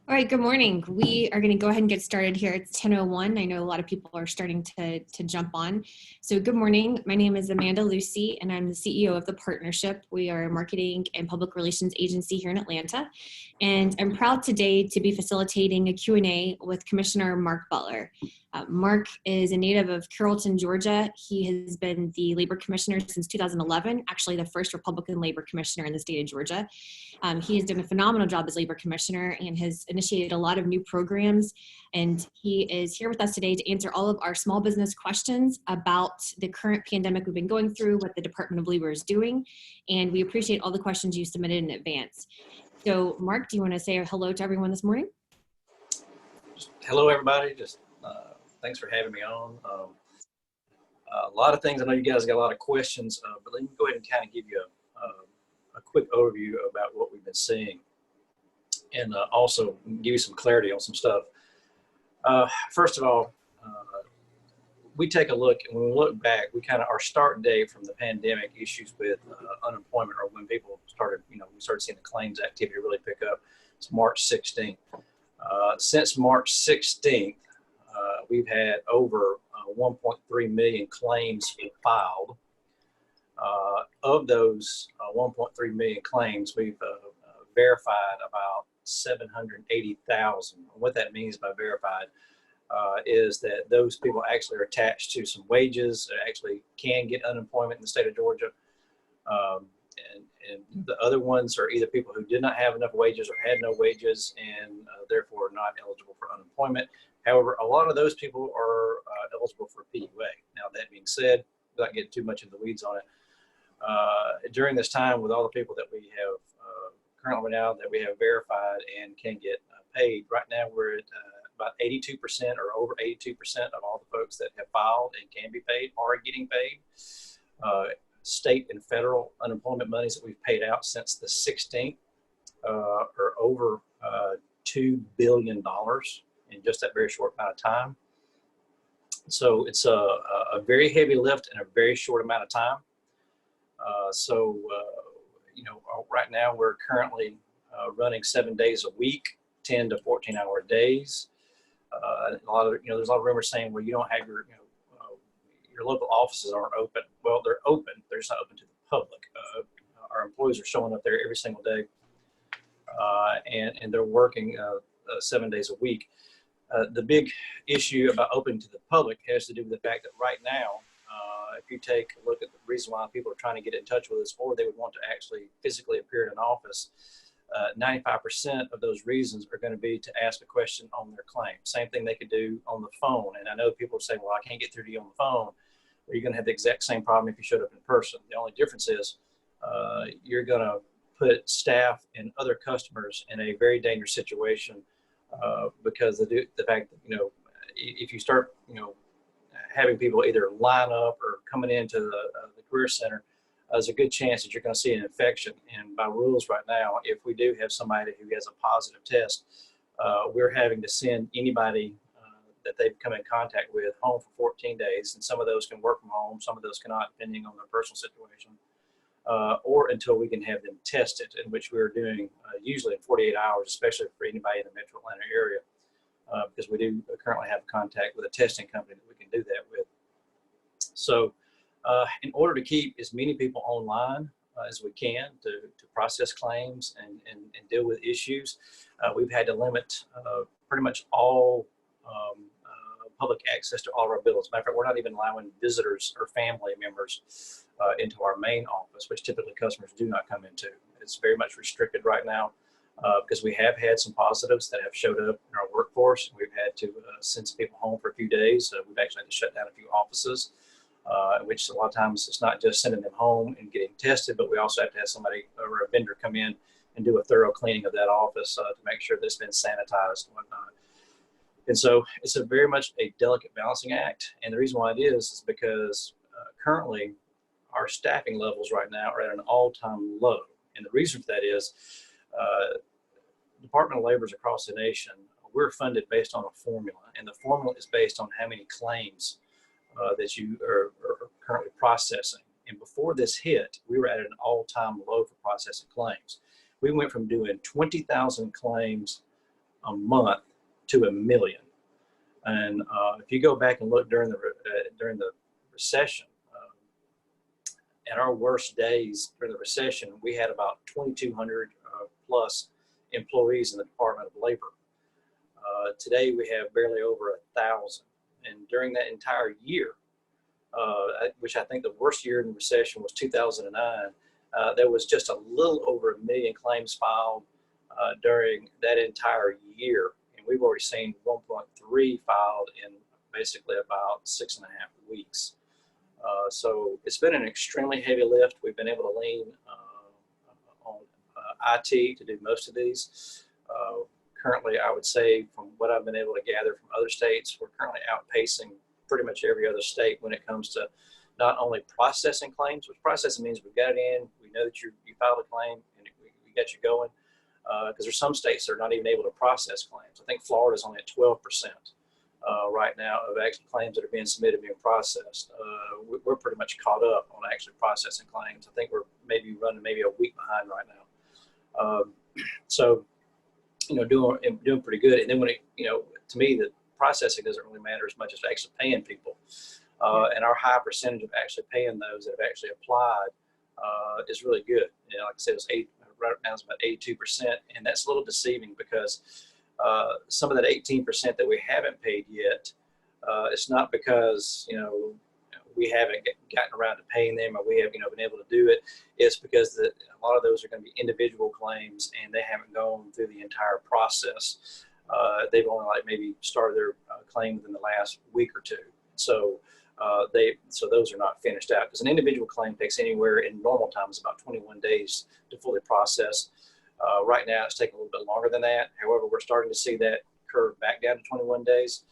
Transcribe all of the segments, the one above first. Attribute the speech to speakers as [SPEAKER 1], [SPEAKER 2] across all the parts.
[SPEAKER 1] All right, good morning. We are going to go ahead and get started here. It's 10:01. I know a lot of people are starting to jump on. So good morning. My name is Amanda Lucey, and I'm the CEO of the partnership. We are a marketing and public relations agency here in Atlanta. And I'm proud today to be facilitating a Q&A with Commissioner Mark Butler. Mark is a native of Carrollton, Georgia. He has been the labor commissioner since 2011, actually the first Republican labor commissioner in the state of Georgia. He has done a phenomenal job as labor commissioner and has initiated a lot of new programs. And he is here with us today to answer all of our small business questions about the current pandemic we've been going through, what the Department of Labor is doing. And we appreciate all the questions you submitted in advance. So Mark, do you want to say hello to everyone this morning?
[SPEAKER 2] Hello, everybody. Thanks for having me on. A lot of things. I know you guys got a lot of questions, but let me go ahead and kind of give you a quick overview about what we've been seeing, and also give you some clarity on some stuff. First of all, we take a look, and when we look back, we kind of our start date from the pandemic issues with unemployment, or when people started, we started seeing the claims activity really pick up. It's March 16th. Since March 16th, we've had over 1.3 million claims filed. Of those 1.3 million claims, we've verified about 780,000. What that means by verified is that those people actually are attached to some wages, actually can get unemployment in the state of Georgia. And the other ones are either people who did not have enough wages or had no wages and therefore are not eligible for unemployment. However, a lot of those people are eligible for PUA. Now, that being said, without getting too much into the weeds on it, during this time with all the people that we have currently now that we have verified and can get paid, right now we're at about 82% or over 82% of all the folks that have filed and can be paid are getting paid. State and federal unemployment monies that we've paid out since the 16th are over $2 billion in just that very short amount of time. So it's a very heavy lift in a very short amount of time. Right now we're currently running 7 days a week, 10 to 14-hour days. There's a lot of rumors saying, well, you don't have your local offices aren't open. Well, they're open. They're just not open to the public. Our employees are showing up there every single day, and they're working 7 days a week. The big issue about opening to the public has to do with the fact that right now, if you take a look at the reason why people are trying to get in touch with us, or they would want to actually physically appear in an office, 95% of those reasons are going to be to ask a question on their claim. Same thing they could do on the phone. And I know people say, well, I can't get through to you on the phone. Well, you're going to have the exact same problem if you showed up in person. The only difference is you're going to put staff and other customers in a very dangerous situation because of the fact that, if you start, having people either line up or coming into the career center, there's a good chance that you're going to see an infection. And by rules right now, if we do have somebody who has a positive test, we're having to send anybody that they've come in contact with home for 14 days. And some of those can work from home, some of those cannot, depending on their personal situation, or until we can have them tested, in which we're doing usually in 48 hours, especially for anybody in the metro Atlanta area, because we do currently have contact with a testing company that we can do that with. So in order to keep as many people online as we can to process claims and deal with issues, we've had to limit pretty much all public access to all of our buildings. As a matter of fact, we're not even allowing visitors or family members into our main office, which typically customers do not come into. It's very much restricted right now because we have had some positives that have showed up in our workforce. We've had to send some people home for a few days. We've actually had to shut down a few offices. Which a lot of times it's not just sending them home and getting tested, but we also have to have somebody or a vendor come in and do a thorough cleaning of that office to make sure that it's been sanitized and whatnot. And so it's very much a delicate balancing act. And the reason why it is because currently our staffing levels right now are at an all-time low. And the reason for that is Department of Labor across the nation, we're funded based on a formula. And the formula is based on how many claims that you are currently processing. And before this hit, we were at an all-time low for processing claims. We went from doing 20,000 claims a month to 1 million. And if you go back and look during the recession, at our worst days during the recession, we had about 2,200 plus employees in the Department of Labor. Today we have barely over 1,000. And during that entire year, which I think the worst year in the recession was 2009, there was just a little over 1 million claims filed during that entire year. And we've already seen 1.3 filed in basically about 6.5 weeks. So it's been an extremely heavy lift. We've been able to lean on IT to do most of these. Currently, I would say from what I've been able to gather from other states, we're currently outpacing pretty much every other state when it comes to not only processing claims, which processing means we've got it in, we know that you filed a claim, and we got you going. Because there's some states that are not even able to process claims. I think Florida's only at 12% right now of actual claims that are being submitted being processed. We're pretty much caught up on actually processing claims. I think we're maybe running maybe a week behind right now. So, doing pretty good. And then when to me, the processing doesn't really matter as much as actually paying people. And our high percentage of actually paying those that have actually applied is really good. Like I said, right now it's about 82%, and that's a little deceiving because some of that 18% that we haven't paid yet, it's not because we haven't gotten around to paying them or we have been able to do it. It's because a lot of those are going to be individual claims and they haven't gone through the entire process. They've only maybe started their claim within the last week or two. So those are not finished out, because an individual claim takes anywhere in normal times about 21 days to fully process. Right now it's taking a little bit longer than that. However, we're starting to see that curve back down to 21 days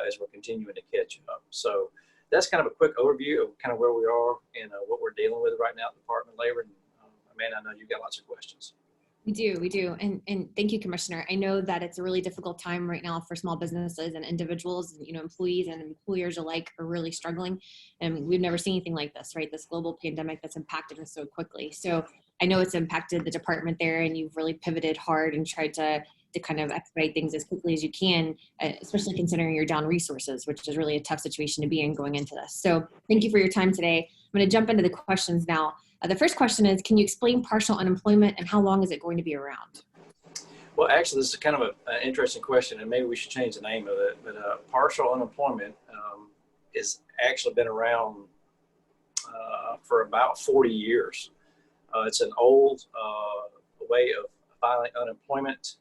[SPEAKER 2] as we're continuing to catch up. So that's kind of a quick overview of kind of where we are and what we're dealing with right now at the Department of Labor. And Amanda, I know you've got lots of questions.
[SPEAKER 1] We do. And thank you, Commissioner. I know that it's a really difficult time right now for small businesses and individuals, and, employees and employers alike are really struggling. And we've never seen anything like this, right? This global pandemic that's impacted us so quickly. So I know it's impacted the department there, and you've really pivoted hard and tried to kind of expedite things as quickly as you can, especially considering you're down resources, which is really a tough situation to be in going into this. So thank you for your time today. I'm going to jump into the questions now. The first question is, can you explain partial unemployment and how long is it going to be around?
[SPEAKER 2] Well, actually, this is kind of an interesting question, and maybe we should change the name of it. But partial unemployment has actually been around for about 40 years. It's an old way of filing unemployment,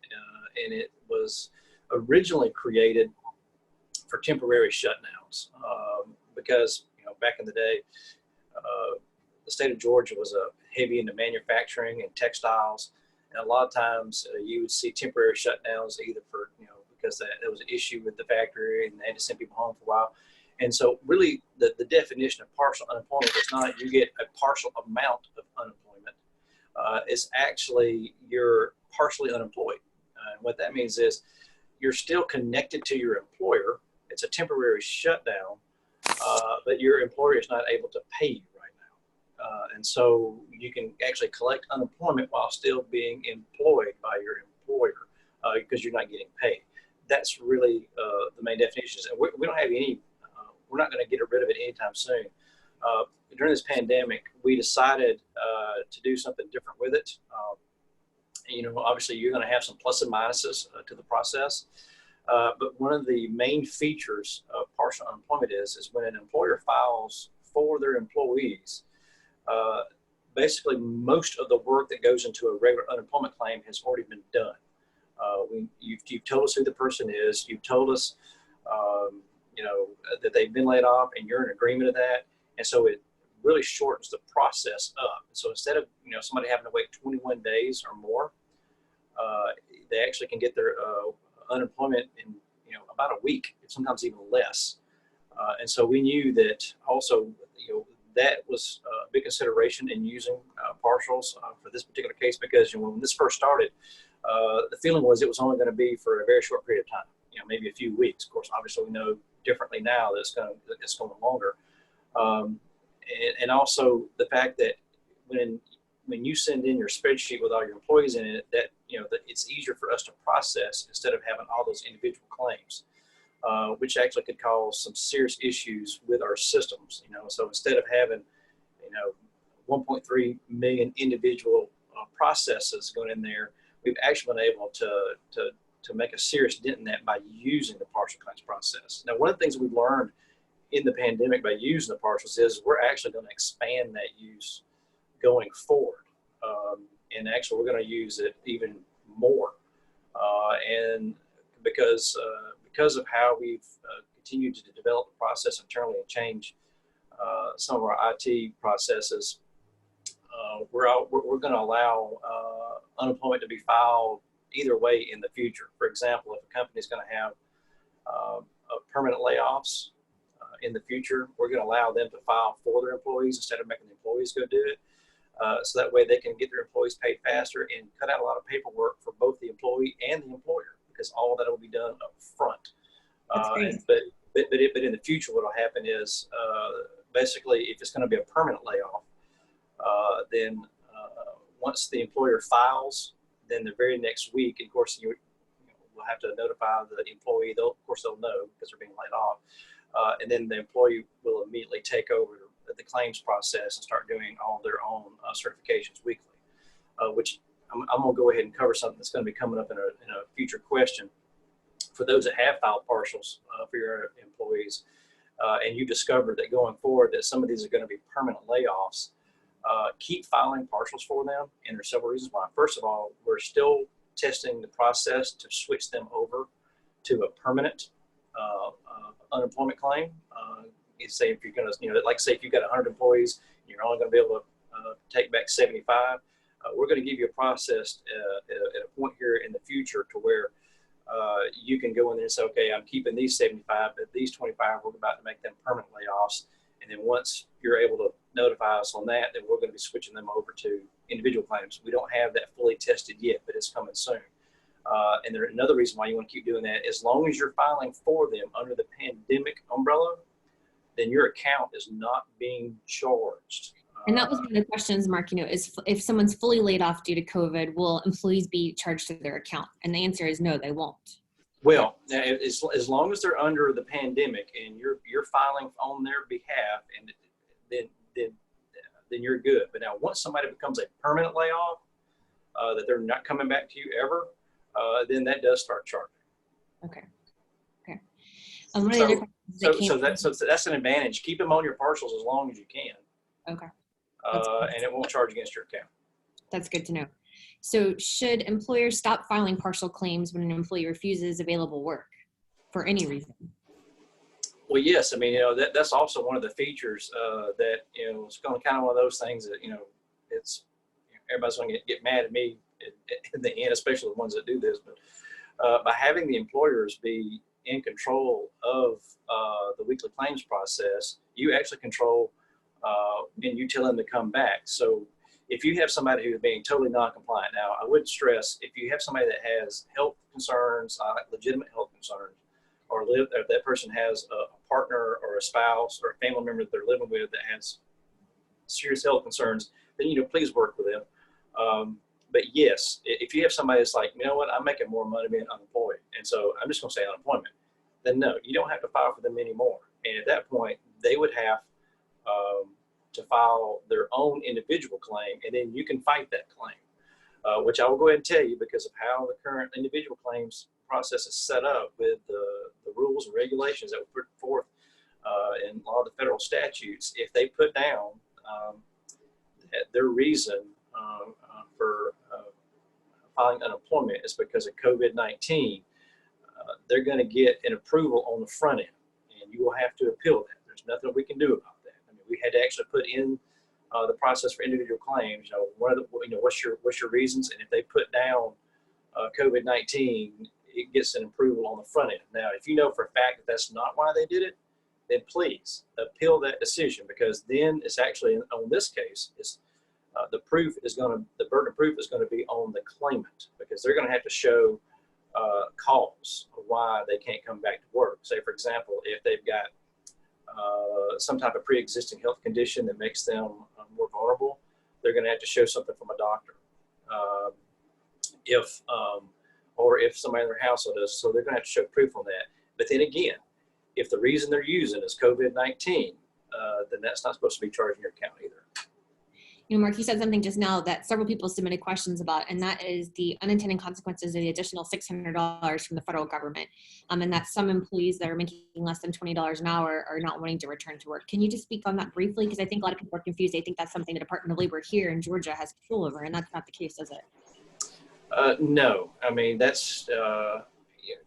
[SPEAKER 2] and it was originally created for temporary shutdowns because, back in the day, the state of Georgia was heavy into manufacturing and textiles, and a lot of times you would see temporary shutdowns either for because there was an issue with the factory and they had to send people home for a while. And so really the definition of partial unemployment is not you get a partial amount of unemployment. It's actually you're partially unemployed. And what that means is you're still connected to your employer. It's a temporary shutdown, but your employer is not able to pay you right now. And so you can actually collect unemployment while still being employed by your employer because you're not getting paid. That's really the main definition. And we don't have any, we're not going to get rid of it anytime soon. During this pandemic, we decided to do something different with it. Obviously you're going to have some plus and minuses to the process. But one of the main features of partial unemployment is when an employer files for their employees, basically most of the work that goes into a regular unemployment claim has already been done. You've told us who the person is. You've told us, that they've been laid off, and you're in agreement of that. And so it really shortens the process up. So instead of somebody having to wait 21 days or more, they actually can get their unemployment in about a week, sometimes even less. And so we knew that also that was a big consideration in using partials for this particular case, because when this first started, the feeling was it was only going to be for a very short period of time, maybe a few weeks. Of course, obviously we know differently now that it's going longer. And also the fact that when when you send in your spreadsheet with all your employees in it, that that it's easier for us to process instead of having all those individual claims, which actually could cause some serious issues with our systems. So instead of having 1.3 million individual processes going in there, we've actually been able to make a serious dent in that by using the partial claims process. Now, one of the things we've learned in the pandemic by using the partials is we're actually going to expand that use going forward. And actually, we're going to use it even more. And because of how we've continued to develop the process internally and change some of our IT processes, we're going to allow unemployment to be filed either way in the future. For example, if a company is going to have permanent layoffs in the future, we're going to allow them to file for their employees instead of making the employees go do it. So that way they can get their employees paid faster and cut out a lot of paperwork for both the employee and the employer, because all of that will be done up front.
[SPEAKER 1] That's great.
[SPEAKER 2] But in the future, what will happen is basically, if it's going to be a permanent layoff, then once the employer files, then the very next week, of course, you will have to notify the employee. Of course, they'll know because they're being laid off. And then the employee will immediately take over the claims process and start doing all their own certifications weekly, which I'm going to go ahead and cover something that's going to be coming up in a future question. For those that have filed partials for your employees, and you discovered that going forward that some of these are going to be permanent layoffs, keep filing partials for them. And there's several reasons why. First of all, we're still testing the process to switch them over to a permanent unemployment claim. Say if you're going to, like say if you've got 100 employees, and you're only going to be able to take back 75. We're going to give you a process at a point here in the future to where you can go in there and say, okay, I'm keeping these 75, but these 25, we're about to make them permanent layoffs. And then once you're able to notify us on that, then we're going to be switching them over to individual claims. We don't have that fully tested yet, but it's coming soon. And there's another reason why you want to keep doing that. As long as you're filing for them under the pandemic umbrella, then your account is not being charged.
[SPEAKER 1] And that was one of the questions, Mark, is if someone's fully laid off due to COVID, will employees be charged to their account? And the answer is no, they won't.
[SPEAKER 2] Well, as long as they're under the pandemic and you're filing on their behalf, and then you're good. But now, once somebody becomes a permanent layoff, that they're not coming back to you ever, then that does start charging.
[SPEAKER 1] Okay. So
[SPEAKER 2] that's an advantage. Keep them on your partials as long as you can.
[SPEAKER 1] Okay.
[SPEAKER 2] And it won't charge against your account.
[SPEAKER 1] That's good to know. So should employers stop filing partial claims when an employee refuses available work for any reason?
[SPEAKER 2] Well, yes. I mean, that's also one of the features that, it's going to kind of one of those things that, it's everybody's going to get mad at me in the end, especially the ones that do this. But by having the employers be in control of the weekly claims process, you actually control and you tell them to come back. So if you have somebody who's being totally non-compliant, now I would stress, if you have somebody that has health concerns, legitimate health concerns, or that person has a partner or a spouse or a family member that they're living with that has serious health concerns, then please work with them. But yes, if you have somebody that's like, I'm making more money being unemployed, and so I'm just going to say unemployment, then no, you don't have to file for them anymore. And at that point, they would have to file their own individual claim, and then you can fight that claim, which I will go ahead and tell you because of how the current individual claims process is set up with the rules and regulations that were put forth in a lot of the federal statutes. If they put down that their reason for filing unemployment is because of COVID-19, they're going to get an approval on the front end, and you will have to appeal that. There's nothing we can do about that. I mean, we had to actually put in the process for individual claims. What's your reasons, and if they put down COVID-19, it gets an approval on the front end. Now, if you know for a fact that that's not why they did it, then please appeal that decision, because then it's actually on this case it's the burden of proof is going to be on the claimant, because they're going to have to show cause of why they can't come back to work. Say, for example, if they've got some type of pre-existing health condition that makes them more vulnerable, they're going to have to show something from a doctor. Or if somebody in their household does, so they're going to have to show proof on that. But then again, if the reason they're using is COVID-19, then that's not supposed to be charged in your account either.
[SPEAKER 1] You know, Mark, you said something just now that several people submitted questions about, and that is the unintended consequences of the additional $600 from the federal government, and that some employees that are making less than $20 an hour are not wanting to return to work. Can you just speak on that briefly? Because I think a lot of people are confused. They think that's something the Department of Labor here in Georgia has control over, and that's not the case, is it?
[SPEAKER 2] No, I mean, that's,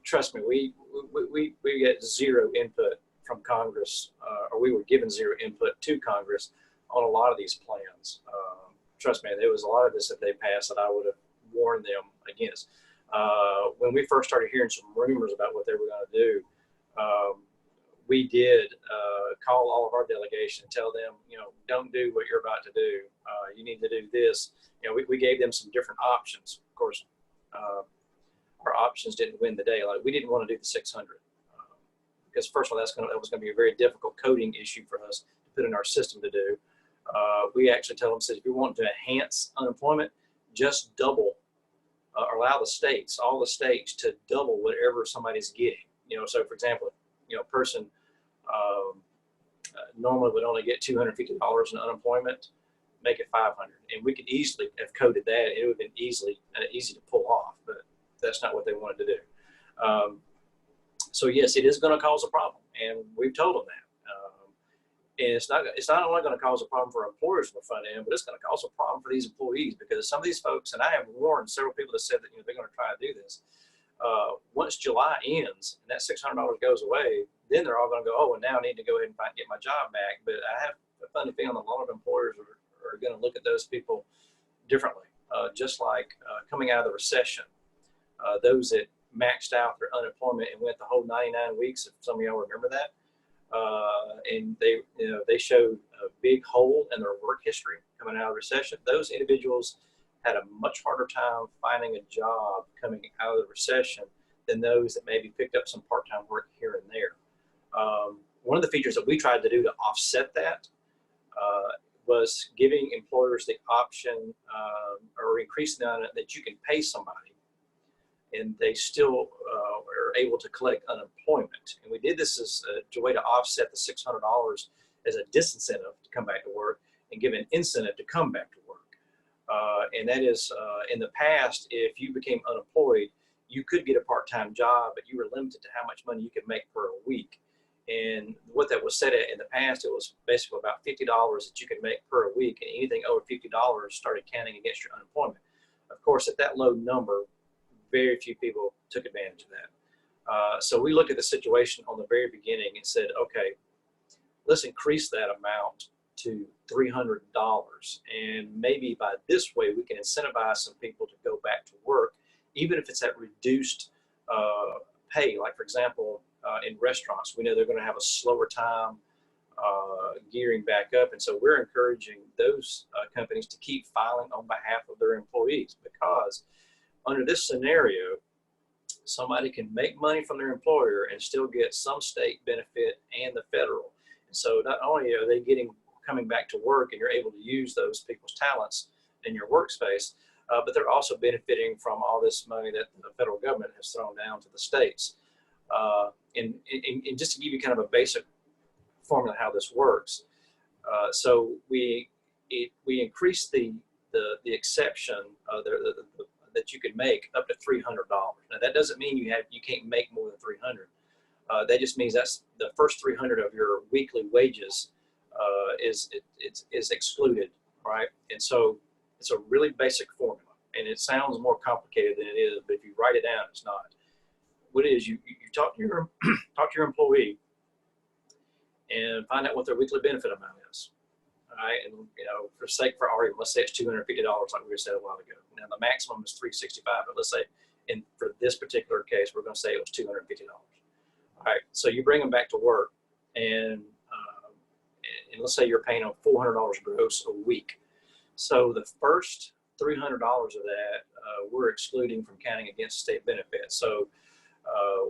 [SPEAKER 2] trust me, we get zero input from Congress, or we were given zero input to Congress on a lot of these plans. Trust me, there was a lot of this that they passed that I would have warned them against. When we first started hearing some rumors about what they were going to do, we did call all of our delegation and tell them, don't do what you're about to do. You need to do this. We gave them some different options. Of course, our options didn't win the day. Like, we didn't want to do the 600 because first of all, that was going to be a very difficult coding issue for us to put in our system to do. We actually tell them, if you want to enhance unemployment, just double or allow all the states to double whatever somebody's getting. So for example, a person normally would only get $250 in unemployment, make it 500, and we could easily have coded that. It would have been easy to pull off, but that's not what they wanted to do. So yes, it is going to cause a problem, and we've told them that. And it's not only going to cause a problem for employers on the front end, but it's going to cause a problem for these employees, because some of these folks, and I have warned several people that said that they're going to try to do this. Once July ends and that $600 goes away, then they're all going to go, oh, and now I need to go ahead and get my job back. But I have a funny feeling a lot of employers are going to look at those people differently. Just like coming out of the recession, those that maxed out their unemployment and went the whole 99 weeks, if some of y'all remember that. And they showed a big hole in their work history coming out of the recession. Those individuals had a much harder time finding a job coming out of the recession than those that maybe picked up some part-time work here and there. One of the features that we tried to do to offset that was giving employers the option or increasing that you can pay somebody and they still are able to collect unemployment. And we did this as a way to offset the $600 as a disincentive to come back to work and give an incentive to come back to work. And that is, in the past, if you became unemployed, you could get a part-time job, but you were limited to how much money you could make per week. And what that was set at in the past, it was basically about $50 that you could make per week, and anything over $50 started counting against your unemployment. Of course, at that low number, very few people took advantage of that. So we looked at the situation on the very beginning and said, okay, let's increase that amount to $300. And maybe by this way, we can incentivize some people to go back to work, even if it's at reduced pay. Like, for example, in restaurants, we know they're going to have a slower time gearing back up. And so we're encouraging those companies to keep filing on behalf of their employees, because under this scenario, somebody can make money from their employer and still get some state benefit and the federal. And so not only are they coming back to work and you're able to use those people's talents in your workspace, but they're also benefiting from all this money that the federal government has thrown down to the states. And just to give you kind of a basic formula how this works, so we increased the exception that you can make up to $300. Now that doesn't mean you can't make more than 300. That just means that's the first 300 of your weekly wages is excluded, right? And so it's a really basic formula, and it sounds more complicated than it is, but if you write it down, it's not. What it is, you talk to your employee and find out what their weekly benefit amount is. All right, and for sake for argument, let's say it's $250, like we said a while ago. Now the maximum is $365, but let's say, for this particular case, we're going to say it was $250. All right, so you bring them back to work, and let's say you're paying them $400 gross a week. So the first $300 of that we're excluding from counting against state benefits. So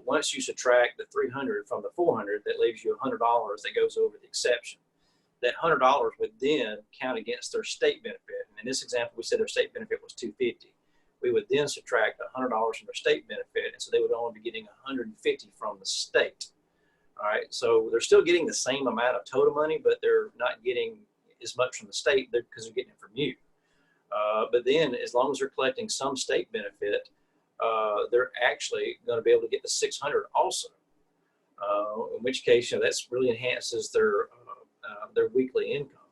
[SPEAKER 2] once you subtract the 300 from the 400, that leaves you $100 that goes over the exception. that $100 would then count against their state benefit. And in this example, we said their state benefit was $250. We would then subtract $100 from their state benefit, and so they would only be getting $150 from the state. All right, so they're still getting the same amount of total money, but they're not getting as much from the state because they're getting it from you. But then, as long as they're collecting some state benefit, they're actually going to be able to get the $600 also. In which case, that's really enhances their weekly income.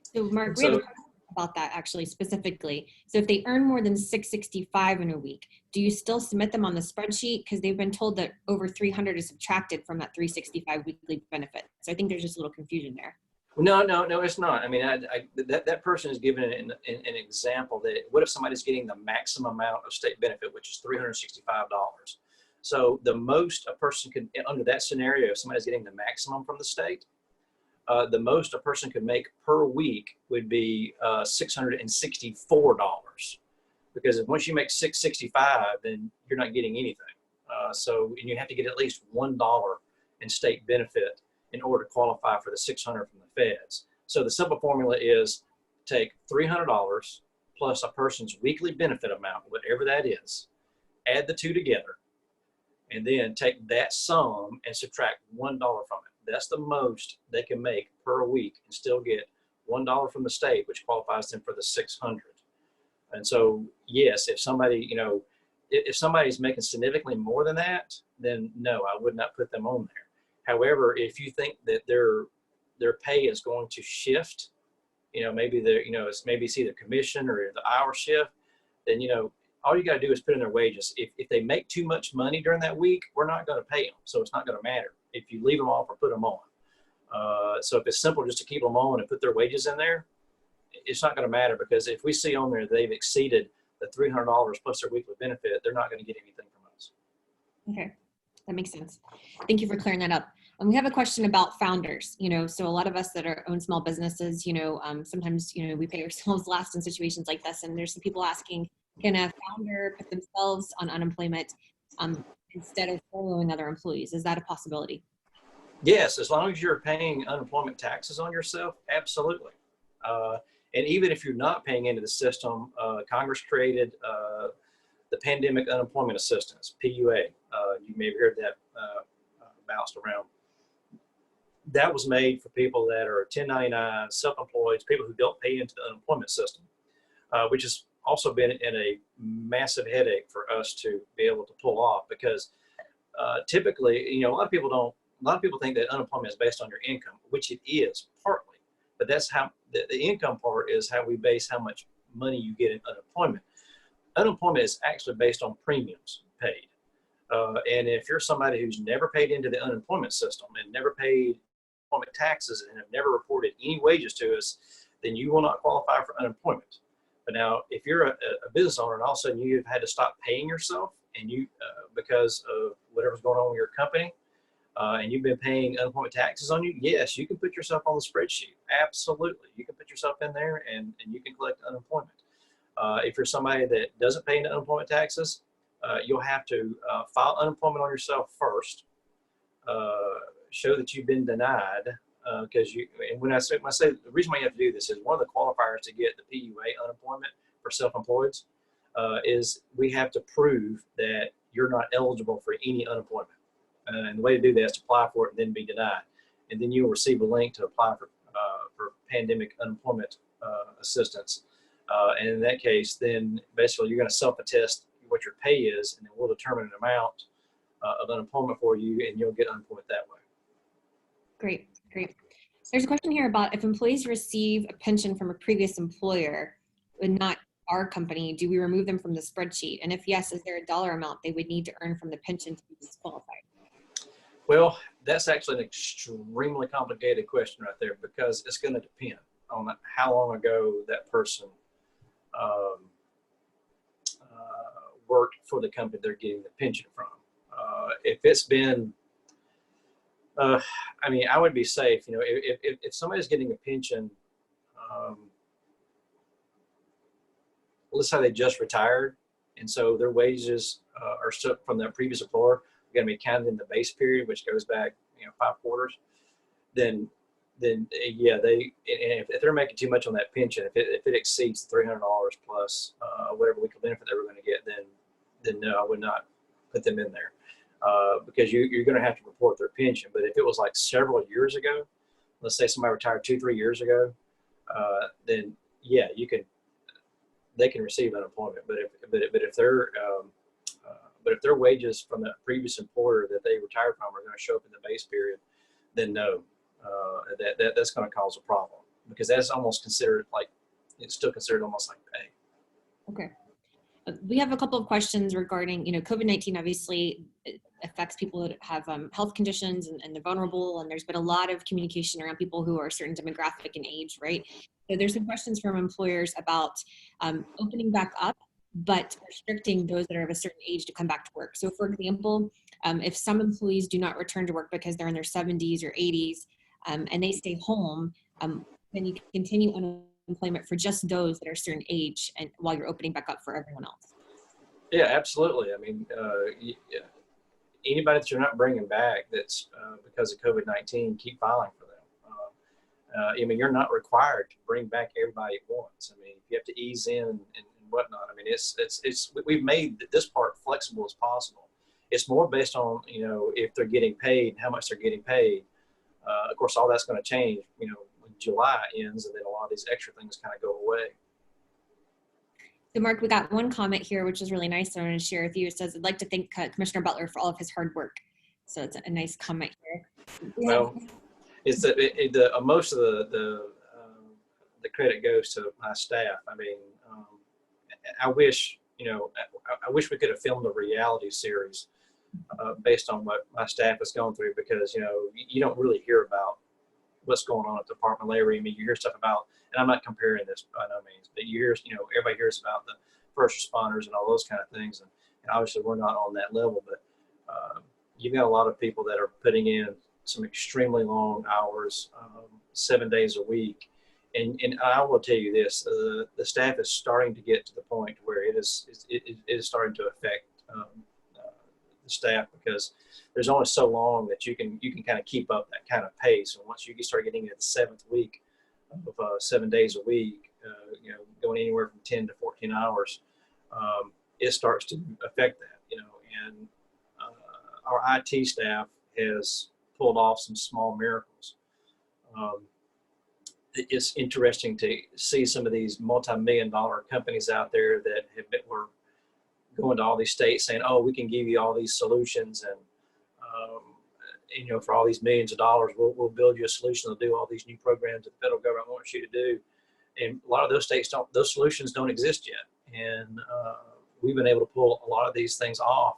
[SPEAKER 1] So, Mark, we have a question about that actually specifically. So, if they earn more than $665 in a week, do you still submit them on the spreadsheet? Because they've been told that over $300 is subtracted from that $365 weekly benefit. So, I think there's just a little confusion there.
[SPEAKER 2] No, it's not. I mean, that person is given an example that what if somebody's getting the maximum amount of state benefit, which is $365. So the most a person could, under that scenario, if somebody's getting the maximum from the state, the most a person could make per week would be $664. Because once you make $665, then you're not getting anything. And you have to get at least $1 in state benefit in order to qualify for the $600 from the feds. So the simple formula is take $300 plus a person's weekly benefit amount, whatever that is, add the two together, and then take that sum and subtract $1 from it. That's the most they can make per week and still get $1 from the state, which qualifies them for the $600. And so, yes, if somebody, if somebody's making significantly more than that, then no, I would not put them on there. However, if you think that their pay is going to shift, maybe it's either commission or the hour shift, then, all you got to do is put in their wages. If they make too much money during that week, we're not going to pay them. So it's not going to matter if you leave them off or put them on. So if it's simple just to keep them on and put their wages in there, it's not going to matter, because if we see on there they've exceeded the $300 plus their weekly benefit, they're not going to get anything from us.
[SPEAKER 1] Okay, that makes sense. Thank you for clearing that up. We have a question about founders. So a lot of us that own small businesses, sometimes we pay ourselves last in situations like this, and there's some people asking, can a founder put themselves on unemployment instead of furloughing other employees? Is that a possibility?
[SPEAKER 2] Yes, as long as you're paying unemployment taxes on yourself, absolutely. And even if you're not paying into the system, Congress created the Pandemic Unemployment Assistance, PUA. You may have heard that bounced around. That was made for people that are 1099, self-employed, people who don't pay into the unemployment system, which has also been a massive headache for us to be able to pull off, because typically, a lot of people think that unemployment is based on your income, which it is partly, but that's how the income part is how we base how much money you get in unemployment. Unemployment is actually based on premiums paid. And if you're somebody who's never paid into the unemployment system and never paid unemployment taxes and have never reported any wages to us, then you will not qualify for unemployment. But now, if you're a business owner and all of a sudden you've had to stop paying yourself and because of whatever's going on with your company, and you've been paying unemployment taxes on you, yes, you can put yourself on the spreadsheet. Absolutely. You can put yourself in there and you can collect unemployment. If you're somebody that doesn't pay into unemployment taxes, you'll have to file unemployment on yourself first, show that you've been denied, because when I say the reason why you have to do this is one of the qualifiers to get the PUA unemployment for self-employeds is we have to prove that you're not eligible for any unemployment. And the way to do that is to apply for it and then be denied. And then you'll receive a link to apply for pandemic unemployment assistance. And in that case, then basically you're going to self-attest what your pay is, and then we'll determine an amount of unemployment for you, and you'll get unemployment that way.
[SPEAKER 1] Great. There's a question here about if employees receive a pension from a previous employer, but not our company, do we remove them from the spreadsheet? And if yes, is there a dollar amount they would need to earn from the pension to be disqualified?
[SPEAKER 2] Well, that's actually an extremely complicated question right there, because it's going to depend on how long ago that person worked for the company they're getting the pension from. If it's been, I would be safe. If somebody's getting a pension, let's say they just retired, and so their wages are still from their previous employer, going to be counted in the base period, which goes back 5 quarters, then yeah, and if they're making too much on that pension, if it exceeds $300 plus whatever weekly benefit they were going to get, then no, I would not put them in there because you're going to have to report their pension. But if it was like several years ago, let's say somebody retired 2-3 years ago, then yeah, they can receive unemployment. But if their wages from the previous employer that they retired from are going to show up in the base period, then no, that's going to cause a problem because that's almost considered like it's still considered almost like pay.
[SPEAKER 1] Okay. We have a couple of questions regarding, COVID-19 obviously affects people that have health conditions and they're vulnerable. And there's been a lot of communication around people who are a certain demographic and age, right? So there's some questions from employers about opening back up, but restricting those that are of a certain age to come back to work. So for example, if some employees do not return to work because they're in their 70s or 80s and they stay home, then you can continue unemployment for just those that are a certain age and while you're opening back up for everyone else.
[SPEAKER 2] Yeah, absolutely. I mean, anybody that you're not bringing back that's because of COVID-19, keep filing for them. I mean, you're not required to bring back everybody at once. I mean, you have to ease in and whatnot. I mean, we've made this part flexible as possible. It's more based on, if they're getting paid, how much they're getting paid. Of course, all that's going to change, when July ends, and then a lot of these extra things kind of go away.
[SPEAKER 1] So Mark, we got one comment here, which is really nice. I want to share with you. It says, I'd like to thank Commissioner Butler for all of his hard work. So it's a nice comment here.
[SPEAKER 2] Well, it's most of the credit goes to my staff. I mean, I wish we could have filmed a reality series based on what my staff has gone through because, you don't really hear about what's going on at the Department of Labor. I mean, you hear stuff about, and I'm not comparing this by no means, but you hear, everybody hears about the first responders and all those kind of things. And obviously we're not on that level, but you've got a lot of people that are putting in some extremely long hours, 7 days a week. And I will tell you this, the staff is starting to get to the point where it is starting to affect the staff because there's only so long that you can kind of keep up that kind of pace. And once you start getting into the 7th week of 7 days a week, going anywhere from 10 to 14 hours, it starts to affect that, and our IT staff has pulled off some small miracles. It's interesting to see some of these multi-million-dollar companies out there that were going to all these states saying, "Oh, we can give you all these solutions, and for all these millions of dollars, we'll build you a solution to do all these new programs that the federal government wants you to do." And a lot of those states those solutions don't exist yet, and we've been able to pull a lot of these things off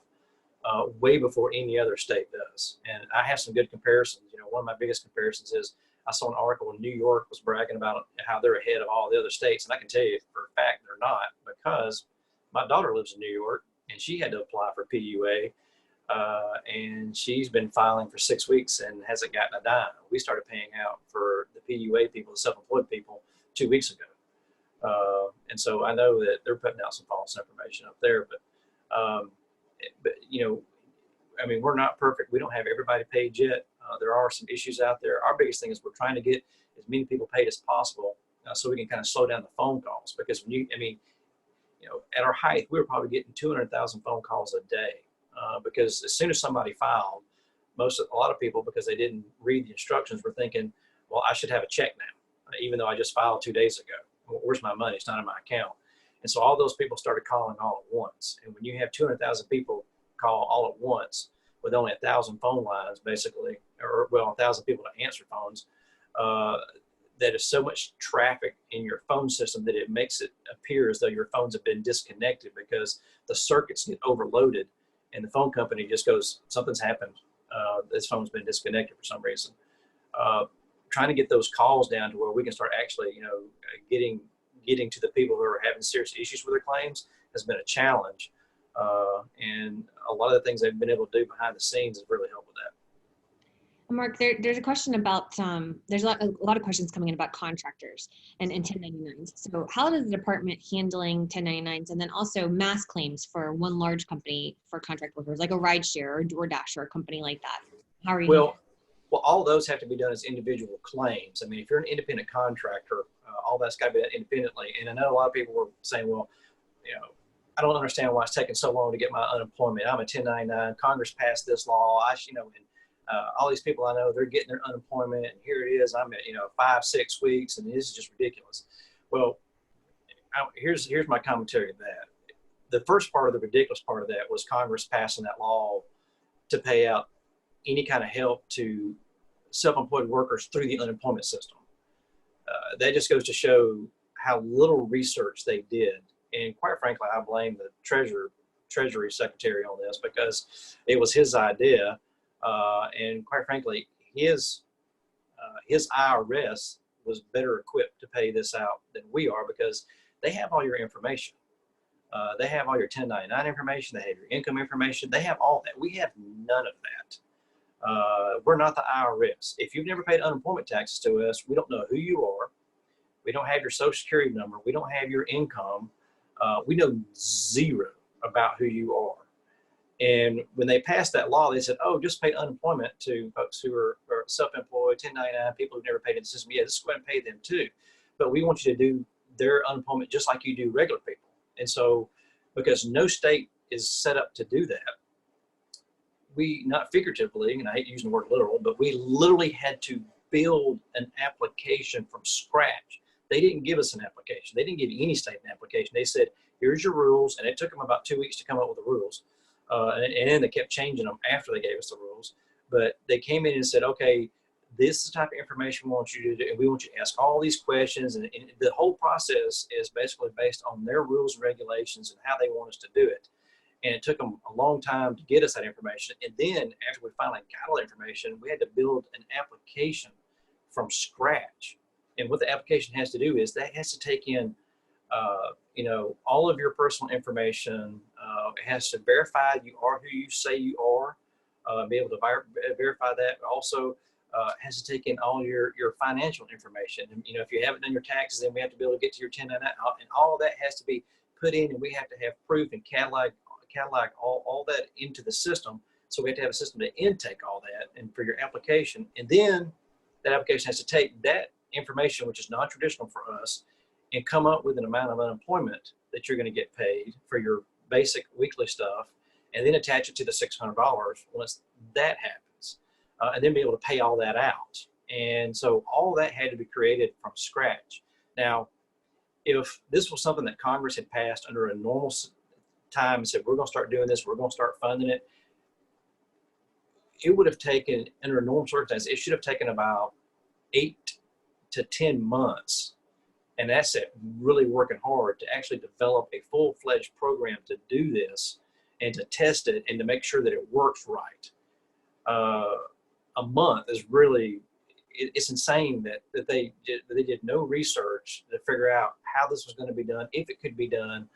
[SPEAKER 2] way before any other state does. And I have some good comparisons. One of my biggest comparisons is I saw an article in New York was bragging about how they're ahead of all the other states. And I can tell you for a fact they're not, because my daughter lives in New York and she had to apply for PUA. And she's been filing for 6 weeks and hasn't gotten a dime. We started paying out for the PUA people, the self-employed people, 2 weeks ago. And so I know that they're putting out some false information up there, but I mean, we're not perfect. We don't have everybody paid yet. There are some issues out there. Our biggest thing is we're trying to get as many people paid as possible so we can kind of slow down the phone calls. Because at our height, we were probably getting 200,000 phone calls a day because as soon as somebody filed, a lot of people, because they didn't read the instructions, were thinking, well, I should have a check now, even though I just filed 2 days ago. Well, where's my money? It's not in my account. And so all those people started calling all at once. And when you have 200,000 people call all at once with only 1,000 phone lines, basically, or 1,000 people to answer phones, that is so much traffic in your phone system that it makes it appear as though your phones have been disconnected because the circuits get overloaded and the phone company just goes, something's happened. This phone's been disconnected for some reason. Trying to get those calls down to where we can start actually, getting to the people who are having serious issues with their claims has been a challenge. And a lot of the things they've been able to do behind the scenes has really helped with that.
[SPEAKER 1] Mark, there's a question about, there's a lot of questions coming in about contractors and 1099s. So how does the department handling 1099s and then also mass claims for one large company for contract workers, like a rideshare or DoorDash or a company like that? How are you?
[SPEAKER 2] Well, Well, all those have to be done as individual claims. I mean, if you're an independent contractor, all that's got to be done independently. And I know a lot of people were saying, well, you know, I don't understand why it's taking so long to get my unemployment. I'm a 1099. Congress passed this law. And all these people I know, they're getting their unemployment, and here it is. I'm at 5-6 weeks, and this is just ridiculous. Well, here's my commentary of that. The first part of the ridiculous part of that was Congress passing that law to pay out any kind of help to self-employed workers through the unemployment system. That just goes to show how little research they did. And quite frankly, I blame the Treasury Secretary on this, because it was his idea. And quite frankly, his IRS was better equipped to pay this out than we are, because they have all your information. They have all your 1099 information. They have your income information. They have all that. We have none of that. We're not the IRS. If you've never paid unemployment taxes to us, we don't know who you are. We don't have your social security number. We don't have your income. We know zero about who you are. And when they passed that law, they said, oh, just pay unemployment to folks who are self-employed, 1099, people who've never paid in the system. Yeah, just go ahead and pay them too. But we want you to do their unemployment just like you do regular people. And so, because no state is set up to do that, we, not figuratively, and I hate using the word literal, but we literally had to build an application from scratch. They didn't give us an application. They didn't give any state an application. They said, here's your rules. And it took them about 2 weeks to come up with the rules. And then they kept changing them after they gave us the rules. But they came in and said, okay, this is the type of information we want you to do, and we want you to ask all these questions. And the whole process is basically based on their rules and regulations and how they want us to do it. And it took them a long time to get us that information. And then after we finally got all the information, we had to build an application from scratch. And what the application has to do is that has to take in, all of your personal information. It has to verify you are who you say you are, be able to verify that. Also, has to take in all your financial information. And, if you haven't done your taxes, then we have to be able to get to your 1099, and all of that has to be put in, and we have to have proof and catalog all that into the system. So we have to have a system to intake all that and for your application. And then that application has to take that information, which is non-traditional for us, and come up with an amount of unemployment that you're going to get paid for your basic weekly stuff, and then attach it to the $600 once that happens, and then be able to pay all that out. And so all that had to be created from scratch. Now, if this was something that Congress had passed under a normal time and said, we're going to start doing this, we're going to start funding it, it would have taken, under a normal circumstance, it should have taken about 8 to 10 months. And that's it, really working hard to actually develop a full-fledged program to do this and to test it and to make sure that it works right. A month is really, it's insane that they did no research to figure out how this was going to be done, if it could be done.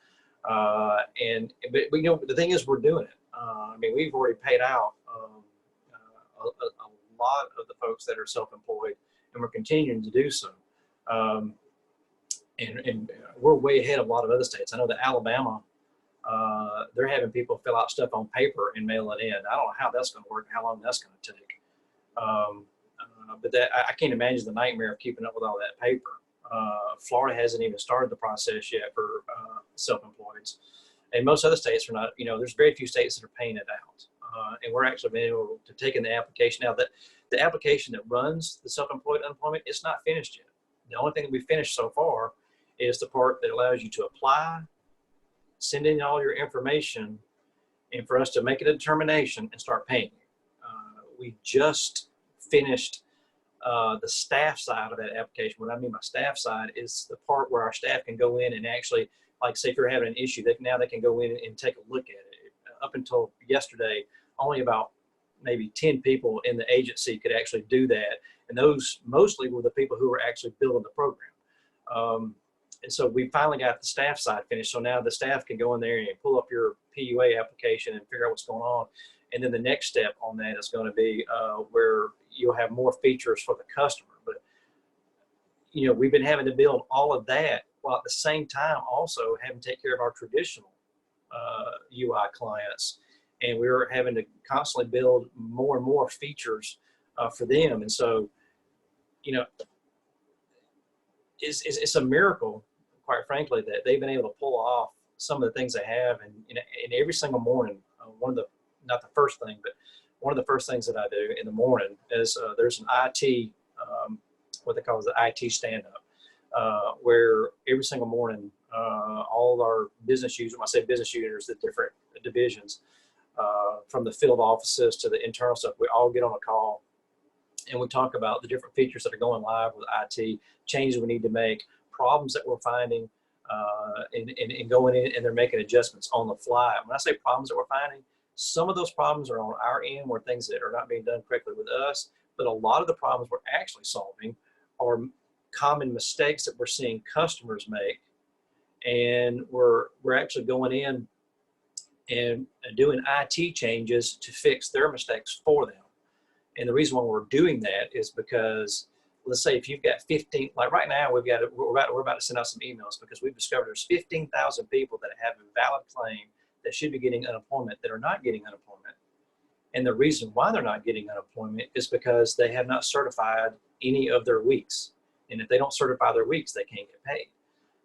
[SPEAKER 2] But the thing is, we're doing it. We've already paid out a lot of the folks that are self-employed, and we're continuing to do so. And we're way ahead of a lot of other states. I know that Alabama, they're having people fill out stuff on paper and mail it in. I don't know how that's going to work, how long that's going to take. But I can't imagine the nightmare of keeping up with all that paper. Florida hasn't even started the process yet for self-employeds. And most other states are not, there's very few states that are paying it out. And we're actually being able to take in the application. Now, the application that runs the self-employed unemployment, it's not finished yet. The only thing that we've finished so far is the part that allows you to apply, send in all your information, and for us to make a determination and start paying you. We just finished the staff side of that application. What I mean by staff side is the part where our staff can go in and actually, like, say if you're having an issue, now they can go in and take a look at it. Up until yesterday, only about maybe 10 people in the agency could actually do that. And those mostly were the people who were actually building the program. And so we finally got the staff side finished. So now the staff can go in there and pull up your PUA application and figure out what's going on. And then the next step on that is going to be where you'll have more features for the customer. But, we've been having to build all of that while at the same time also having to take care of our traditional UI clients. And we were having to constantly build more and more features for them. And so, you know, it's a miracle, quite frankly, that they've been able to pull off some of the things they have. And every single morning, not the first thing, but one of the first things that I do in the morning is there's an IT, what they call the IT stand-up, where every single morning, all our business users, when I say business users, the different divisions, from the field offices to the internal stuff, we all get on a call and we talk about the different features that are going live with IT, changes we need to make, problems that we're finding, and going in and they're making adjustments on the fly. When I say problems that we're finding, some of those problems are on our end where things that are not being done correctly with us, but a lot of the problems we're actually solving are common mistakes that we're seeing customers make, and we're actually going in and doing IT changes to fix their mistakes for them. And the reason why we're doing that is because, let's say if you've got 15, like right now we're about to send out some emails because we've discovered there's 15,000 people that have a valid claim that should be getting unemployment that are not getting unemployment. And the reason why they're not getting unemployment is because they have not certified any of their weeks. And if they don't certify their weeks, they can't get paid.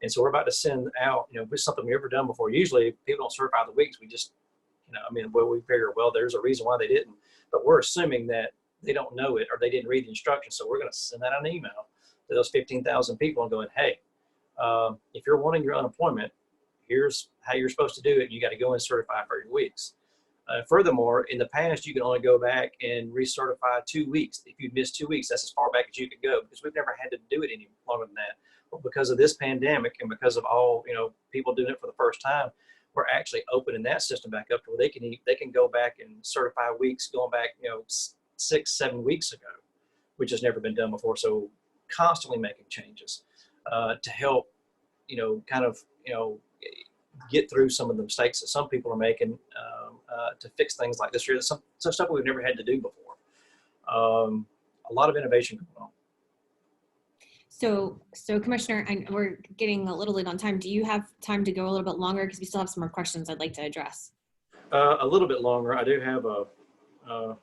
[SPEAKER 2] And so we're about to send out, it's something we've never done before. Usually if people don't certify the weeks, we just, we figure, well, there's a reason why they didn't. But we're assuming that they don't know it or they didn't read the instructions. So we're going to send out an email to those 15,000 people and going, hey, if you're wanting your unemployment, here's how you're supposed to do it. You got to go and certify for your weeks. Furthermore, in the past, you can only go back and recertify 2 weeks. If you'd missed 2 weeks, that's as far back as you could go because we've never had to do it any longer than that. But because of this pandemic and because of all, people doing it for the first time, we're actually opening that system back up to where they can go back and certify weeks going back, 6-7 weeks ago, which has never been done before. So constantly making changes to help, get through some of the mistakes that some people are making to fix things like this. Some stuff we've never had to do before. A lot of innovation going on.
[SPEAKER 1] So Commissioner, we're getting a little late on time. Do you have time to go a little bit longer? Because we still have some more questions I'd like to address.
[SPEAKER 2] A little bit longer. I do have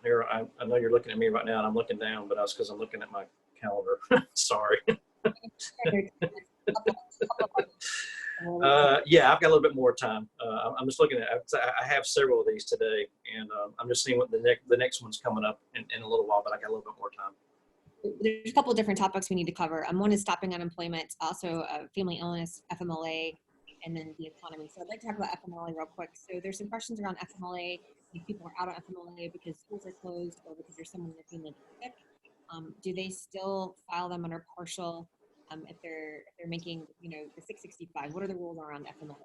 [SPEAKER 2] here, I know you're looking at me right now and I'm looking down, but that's because I'm looking at my calendar. Sorry. Yeah, I've got a little bit more time. I'm just looking at, I have several of these today, and I'm just seeing what the next one's coming up in a little while, but I got a little bit more time.
[SPEAKER 1] There's a couple of different topics we need to cover. One is stopping unemployment, also family illness, FMLA, and then the economy. So I'd like to talk about FMLA real quick. So there's some questions around FMLA. If people are out on FMLA because schools are closed or because there's someone in their family that's sick, do they still file them under partial if they're making, the 665? What are the rules around FMLA?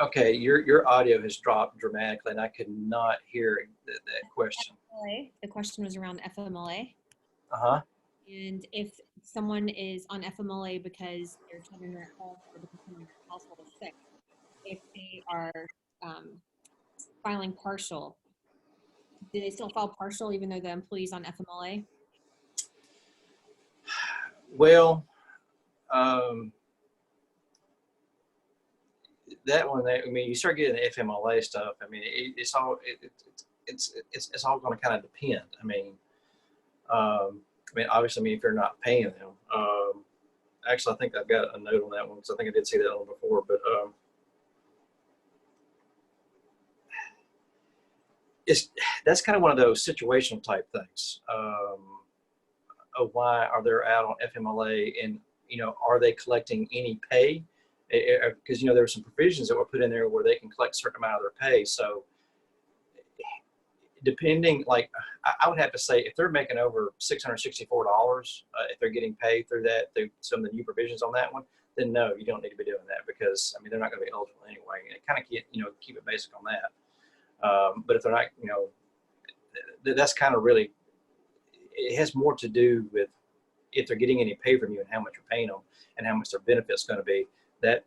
[SPEAKER 2] Okay, your audio has dropped dramatically, and I could not hear that question.
[SPEAKER 1] FMLA, the question was around FMLA.
[SPEAKER 2] Uh-huh.
[SPEAKER 1] And if someone is on FMLA because their children are at home or because someone in their household is sick, if they are filing partial, do they still file partial even though the employee's on FMLA?
[SPEAKER 2] Well, that one, you start getting the FMLA stuff. It's all going to kind of depend. Obviously, if you're not paying them, actually, I think I've got a note on that one because I think I did see that one before. But that's kind of one of those situational type things. Of why are they out on FMLA, and are they collecting any pay? Because there were some provisions that were put in there where they can collect a certain amount of their pay. So depending, I would have to say, if they're making over $664, if they're getting paid through some of the new provisions on that one, then no, you don't need to be doing that because they're not going to be eligible anyway. And it kind of keep it basic on that. But if they're not, that's kind of really, it has more to do with if they're getting any pay from you and how much you're paying them and how much their benefit's going to be. That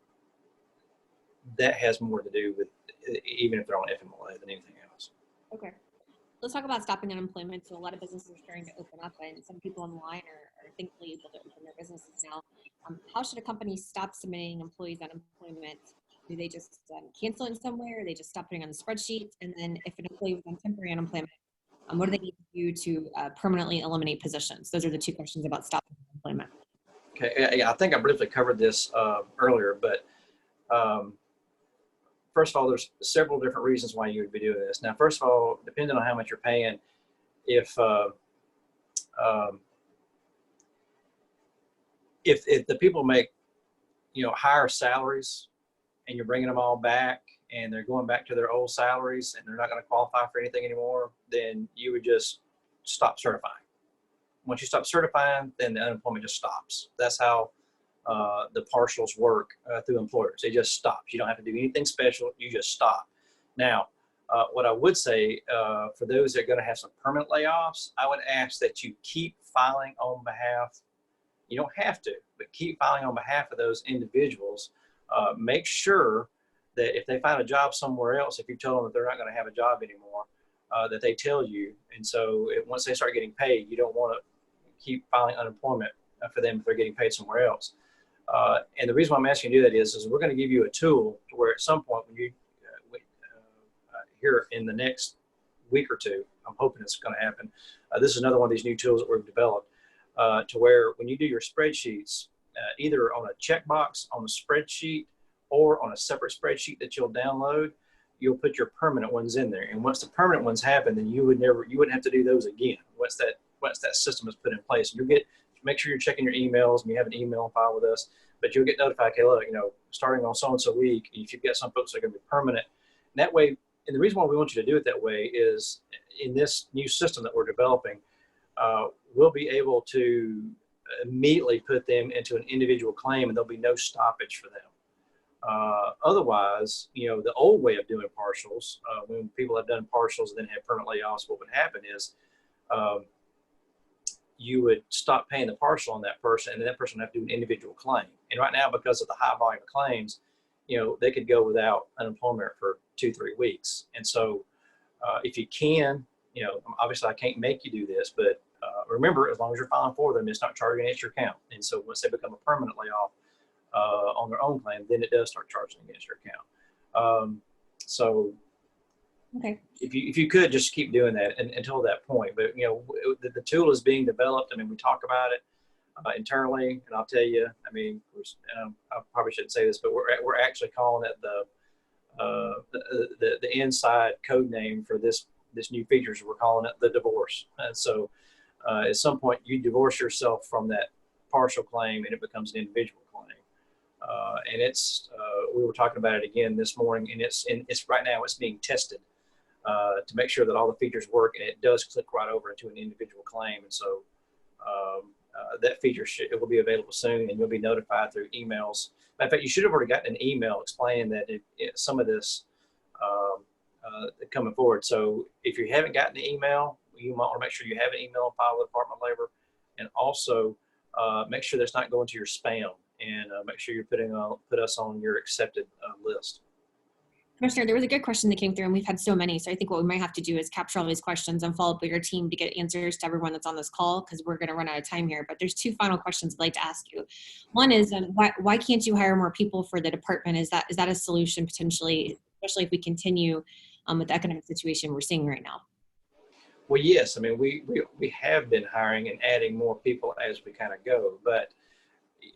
[SPEAKER 2] has more to do with even if they're on FMLA than anything else.
[SPEAKER 1] Okay. Let's talk about stopping unemployment. So a lot of businesses are starting to open up, and some people online are thankfully able to open their businesses now. How should a company stop submitting employees unemployment? Do they just cancel in some way, or they just stop putting on the spreadsheet? And then if an employee was on temporary unemployment, What do they need to do to permanently eliminate positions? Those are the two questions about stopping employment.
[SPEAKER 2] Okay, yeah, I think I briefly covered this earlier, but first of all, there's several different reasons why you would be doing this. Now, first of all, depending on how much you're paying, if um, if the people make, higher salaries and you're bringing them all back and they're going back to their old salaries and they're not going to qualify for anything anymore, then you would just stop certifying. Once you stop certifying, then the unemployment just stops. That's how the partials work through employers. It just stops. You don't have to do anything special. You just stop. Now, what I would say for those that are going to have some permanent layoffs, I would ask that you keep filing on behalf. You don't have to, but keep filing on behalf of those individuals. Make sure that if they find a job somewhere else, if you tell them that they're not going to have a job anymore, that they tell you. And so once they start getting paid, you don't want to keep filing unemployment for them if they're getting paid somewhere else. And the reason why I'm asking you to do that is we're going to give you a tool to where at some point when you here in the next week or two, I'm hoping it's going to happen. This is another one of these new tools that we've developed to where when you do your spreadsheets, either on a checkbox on the spreadsheet or on a separate spreadsheet that you'll download, you'll put your permanent ones in there. And once the permanent ones happen, then you wouldn't have to do those again once that system is put in place. And make sure you're checking your emails and you have an email file with us, but you'll get notified, okay, look, starting on so-and-so week, if you've got some folks that are going to be permanent. And that way, and the reason why we want you to do it that way is in this new system that we're developing, we'll be able to immediately put them into an individual claim and there'll be no stoppage for them. Otherwise, the old way of doing partials, when people have done partials and then have permanent layoffs, what would happen is you would stop paying the partial on that person and then that person would have to do an individual claim. And right now, because of the high volume of claims, they could go without unemployment for 2-3 weeks. And so if you can, obviously I can't make you do this, but remember, as long as you're filing for them, it's not charging against your account. And so once they become a permanent layoff on their own claim, then it does start charging against your account. So
[SPEAKER 1] okay,
[SPEAKER 2] if you could just keep doing that until that point. But the tool is being developed. I mean, we talk about it internally, and I'll tell you, I mean, I probably shouldn't say this, but we're actually calling it the inside code name for this new features. We're calling it the divorce. And so at some point you divorce yourself from that partial claim and it becomes an individual claim. And we were talking about it again this morning, and it's right now it's being tested to make sure that all the features work, and it does click right over into an individual claim. And so that feature it will be available soon, and you'll be notified through emails. In fact, you should have already gotten an email explaining that some of this coming forward. So if you haven't gotten the email, you might want to make sure you have an email on file with the Department of Labor, and also make sure that's not going to your spam, and make sure you're put us on your accepted list.
[SPEAKER 1] Commissioner, there was a good question that came through, and we've had so many. So I think what we might have to do is capture all these questions and follow up with your team to get answers to everyone that's on this call, because we're going to run out of time here. But there's two final questions I'd like to ask you. One is, why can't you hire more people for the department? Is that a solution potentially, especially if we continue with the economic situation we're seeing right now?
[SPEAKER 2] Well, yes. I mean, we have been hiring and adding more people as we kind of go, but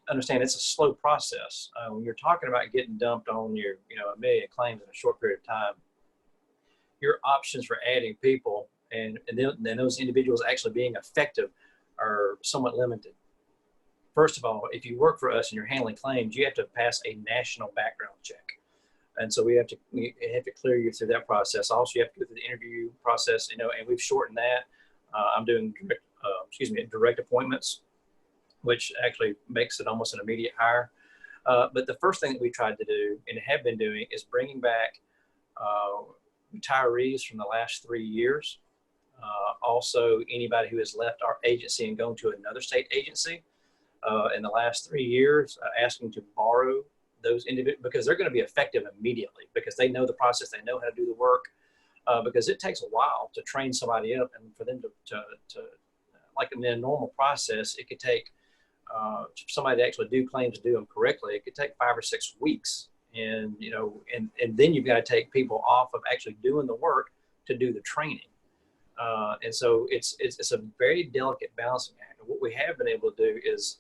[SPEAKER 2] understand it's a slow process. When you're talking about getting dumped on your, 1 million claims in a short period of time, your options for adding people and then those individuals actually being effective are somewhat limited. First of all, if you work for us and you're handling claims, you have to pass a national background check. And so we have to clear you through that process. Also, you have to go through the interview process, and we've shortened that. I'm doing direct appointments, which actually makes it almost an immediate hire. But the first thing that we tried to do and have been doing is bringing back retirees from the last 3 years. Also, anybody who has left our agency and gone to another state agency in the last 3 years, asking to borrow those individuals, because they're going to be effective immediately, because they know the process, they know how to do the work, because it takes a while to train somebody up, and for them to like in a normal process, it could take somebody to actually do claims, to do them correctly, it could take 5 or 6 weeks. And, and then you've got to take people off of actually doing the work to do the training. And so it's a very delicate balancing act. And what we have been able to do is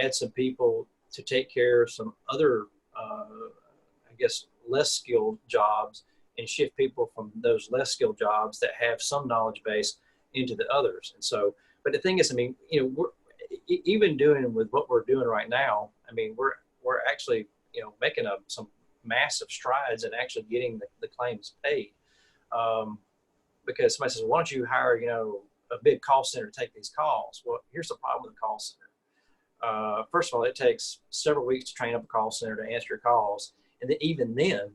[SPEAKER 2] add some people to take care of some other, I guess, less skilled jobs, and shift people from those less skilled jobs that have some knowledge base into the others. And so, but the thing is, I mean, you know, we're even doing with what we're doing right now. I mean, we're actually, you know, making some massive strides in actually getting the claims paid. Because somebody says, why don't you hire, you know, a big call center to take these calls? Well, here's the problem with the call center. First of all, it takes several weeks to train up a call center to answer your calls. And then even then,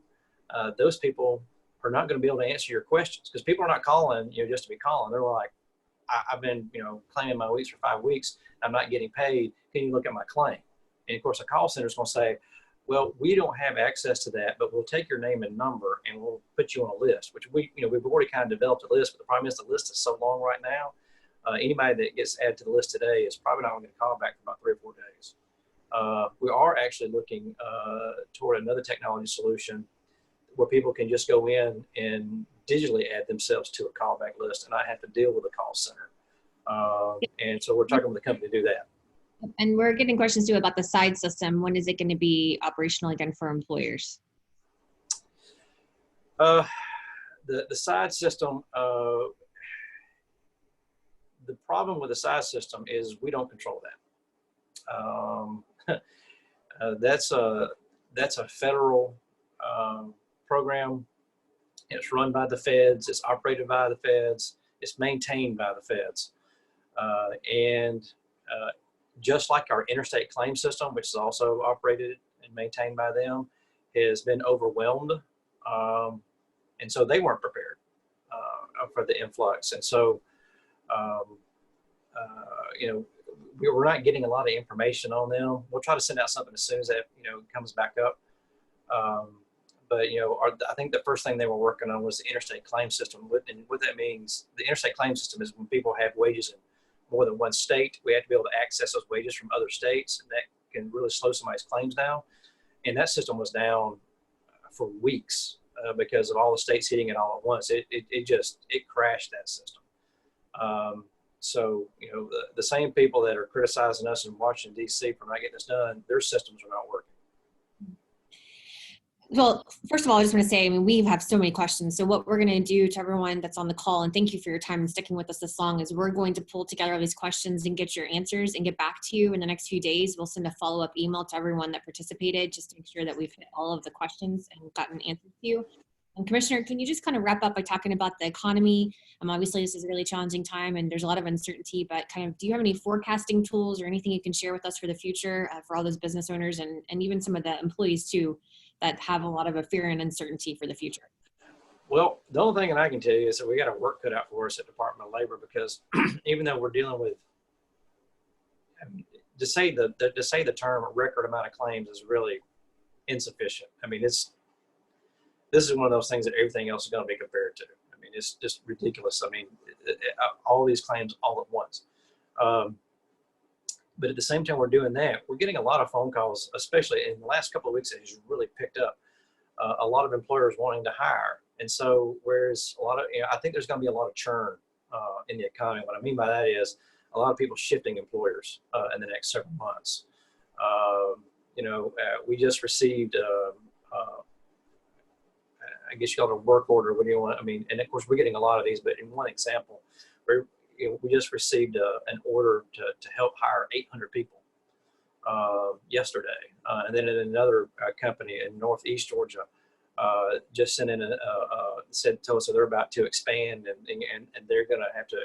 [SPEAKER 2] those people are not going to be able to answer your questions, because people are not calling, you know, just to be calling. They're like, I've been, you know, claiming my weeks for 5 weeks. I'm not getting paid. Can you look at my claim? And of course, a call center is going to say, well, we don't have access to that, but we'll take your name and number and we'll put you on a list, which we've already kind of developed a list, but the problem is the list is so long right now. Anybody that gets added to the list today is probably not going to get a call back for about 3 or 4 days. We are actually looking toward another technology solution where people can just go in and digitally add themselves to a callback list and not have to deal with a call center. And so we're talking with the company to do that.
[SPEAKER 1] And we're getting questions too about the side system. When is it going to be operational again for employers?
[SPEAKER 2] The side system, the problem with the side system is we don't control that. That's a federal program. It's run by the feds. It's operated by the feds. It's maintained by the feds. Just like our interstate claim system, which is also operated and maintained by them, has been overwhelmed. And so they weren't prepared for the influx. And so, you know, we're not getting a lot of information on them. We'll try to send out something as soon as that, you know, comes back up. But, you know, I think the first thing they were working on was the interstate claim system. And what that means, the interstate claim system is when people have wages in more than one state, we have to be able to access those wages from other states, and that can really slow somebody's claims down. And that system was down for weeks because of all the states hitting it all at once. It crashed that system. So, you know, the same people that are criticizing us in Washington, D.C. for not getting this done, their systems are not working.
[SPEAKER 1] Well, first of all, I just want to say, I mean, we have so many questions. So what we're going to do to everyone that's on the call, and thank you for your time and sticking with us this long, is we're going to pull together all these questions and get your answers and get back to you in the next few days. We'll send a follow-up email to everyone that participated just to make sure that we've hit all of the questions and gotten answers to you. And Commissioner, can you just kind of wrap up by talking about the economy? Obviously, this is a really challenging time and there's a lot of uncertainty, but kind of, do you have any forecasting tools or anything you can share with us for the future for all those business owners and even some of the employees too that have a lot of a fear and uncertainty for the future?
[SPEAKER 2] Well, the only thing that I can tell you is that we got our work cut out for us at Department of Labor, because even though we're dealing with, to say the term record amount of claims is really insufficient. I mean, this is one of those things that everything else is going to be compared to. I mean, it's just ridiculous. I mean, all these claims all at once. But at the same time we're doing that, we're getting a lot of phone calls, especially in the last couple of weeks. It has really picked up. A lot of employers wanting to hire. And so, whereas a lot of, you know, I think there's going to be a lot of churn in the economy. What I mean by that is a lot of people shifting employers in the next several months. You know, we just received, I guess you call it a work order. What do you want? I mean, and of course we're getting a lot of these, but in one example, we just received an order to help hire 800 people yesterday. And then in another company in Northeast Georgia, just sent in told us that they're about to expand and they're going to have to,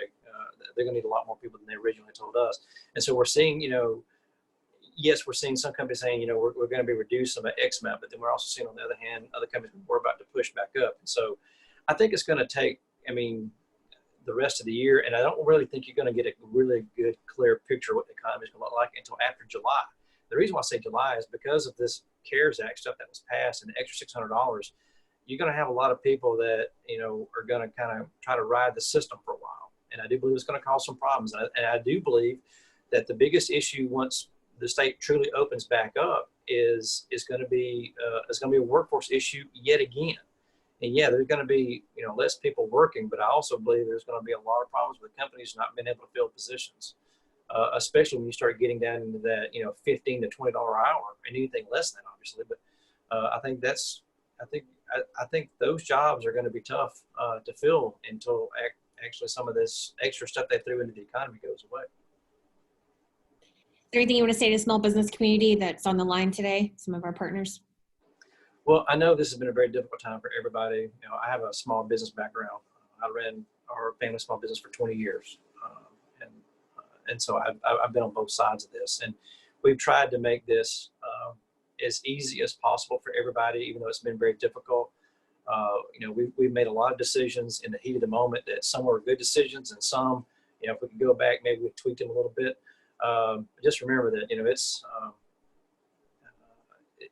[SPEAKER 2] they're going to need a lot more people than they originally told us. And so we're seeing, you know, yes, we're seeing some companies saying, you know, we're going to be reduced by X amount, but then we're also seeing on the other hand, other companies we're about to push back up. And so I think it's going to take, I mean, the rest of the year, and I don't really think you're going to get a really good, clear picture of what the economy is going to look like until after July. The reason why I say July is because of this CARES Act stuff that was passed and the extra $600. You're going to have a lot of people that, you know, are going to kind of try to ride the system for a while. And I do believe it's going to cause some problems. And I do believe that the biggest issue once the state truly opens back up is going to be a workforce issue yet again. And yeah, there's going to be, less people working, but I also believe there's going to be a lot of problems with companies not being able to fill positions, especially when you start getting down into that, $15 to $20 an hour, and anything less than, obviously. But I think I think those jobs are going to be tough to fill until actually some of this extra stuff they threw into the economy goes away.
[SPEAKER 1] Is there anything you want to say to the small business community that's on the line today, some of our partners?
[SPEAKER 2] Well, I know this has been a very difficult time for everybody. I have a small business background. I ran our family small business for 20 years. And so I've been on both sides of this. And we've tried to make this as easy as possible for everybody, even though it's been very difficult. We've made a lot of decisions in the heat of the moment that some were good decisions, and some, if we could go back, maybe we tweaked them a little bit. Just remember that,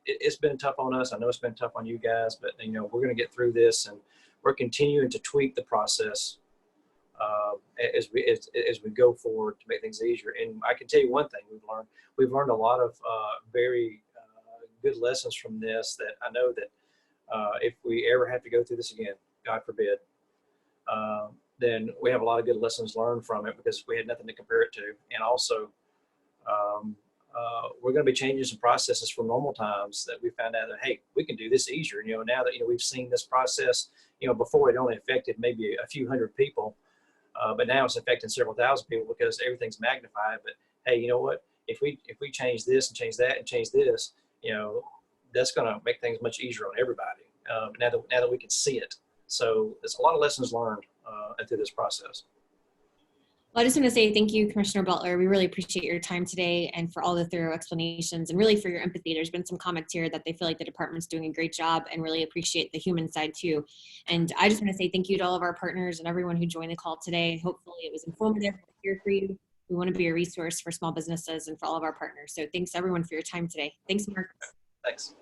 [SPEAKER 2] it's been tough on us. I know it's been tough on you guys, but we're going to get through this, and we're continuing to tweak the process as we go forward to make things easier. And I can tell you one thing we've learned a lot of very good lessons from this, that I know that if we ever have to go through this again, God forbid, then we have a lot of good lessons learned from it, because we had nothing to compare it to. And also, we're going to be changing some processes from normal times that we found out that, hey, we can do this easier. Now that, we've seen this process, before it only affected maybe a few hundred people, but now it's affecting several thousand people because everything's magnified. But hey, you know what? If we change this and change that and change this, that's going to make things much easier on everybody. Now that we can see it. So there's a lot of lessons learned through this process.
[SPEAKER 1] Well, I just want to say thank you, Commissioner Butler. We really appreciate your time today and for all the thorough explanations, and really for your empathy. There's been some comments here that they feel like the department's doing a great job, and really appreciate the human side too. And I just want to say thank you to all of our partners and everyone who joined the call today. Hopefully it was informative here for you. We want to be a resource for small businesses and for all of our partners. So thanks everyone for your time today. Thanks, Mark.
[SPEAKER 2] Thanks.